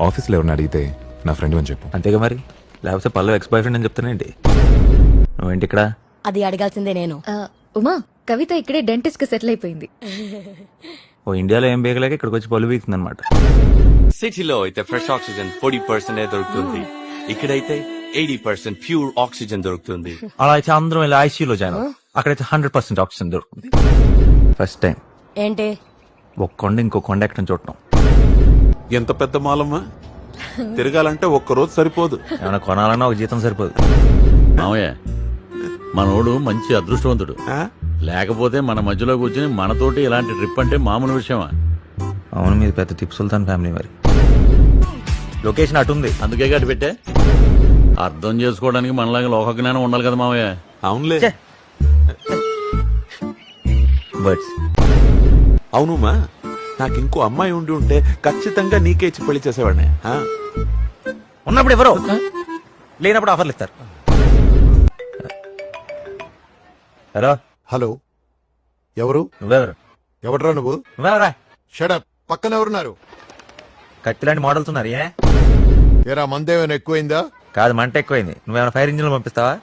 ఆఫీస్లో ఎవరిని అడిగితే నా ఫ్రెండ్ అని చెప్పు. అంతేగా మరి, లేకపోతే పల్లవి ఎక్స్ బాయ్ ఫ్రెండ్ అని చెప్తానేంటి? నువ్వేంటి ఇక్కడ? అది అడగాల్సిందే నేను. ఉమా, కవిత ఇక్కడే డెంటిస్ట్ కి సెటిల్ అయిపోయింది. ఓ ఇండియాలో ఏం బేగలేక ఇక్కడికి వచ్చి పళ్ళు బీగుతుంది అనమాట. సిటీలో అయితే ఫ్రెష్ ఆక్సిజన్ 40% దొరుకుతుంది, ఇక్కడైతే 80% ప్యూర్ ఆక్సిజన్ దొరుకుతుంది. అలా అయితే అందరం ఇలా ఐసీయూలో జాయిన్ అక్కడైతే 100% ఆక్సిజన్ దొరుకుతుంది. ఫస్ట్ టైం ఏంటి ఒక కొండ ఇంకో కొండ ఎక్కడం చూడటం. ఎంత పెద్ద మాలమ్మా, తిరగాలంటే ఒక్కరోజు సరిపోదు. ఏమైనా కొనాలన్నా ఒక జీతం సరిపోదు. మామయ్య, మనోడు మంచి అదృష్టవంతుడు. ఆ? లేకపోతే మన మధ్యలో కూర్చుని మనతోటి ఇలాంటి ట్రిప్ అంటే మామూలు విషయమా? అవును, మీది పెద్ద టిప్ సుల్తాన్ ఫ్యామిలీ. మరి లొకేషన్ అటుంది, అందుకే గట్టి పెట్టే. అర్థం చేసుకోవడానికి మనలాగా లోక జ్ఞానం ఉండాలి కదా మామయ్య. అవునులే. బర్డ్స్. అవునుమా, నాకు ఇంకో అమ్మాయి ఉండి ఉంటే ఖచ్చితంగా నీకే ఇచ్చి పెళ్లి చేసేవాడిని. ఆ? ఉన్నప్పుడు ఎవరో, లేనప్పుడు ఆఫర్లు ఇస్తారు. హలో హలో, ఎవరు? నువ్వెవరు? ఎవడ్రా నువ్వు? నువ్వెవరా? షడప్. పక్కన ఎవరున్నారు? కత్తిలాంటి మోడల్స్ ఉన్నారు. ఏరా, మందేమైనా ఎక్కువైందా? కాదు, మంట ఎక్కువైంది. నువ్వేమైనా ఫైర్ ఇంజిన్ పంపిస్తావా?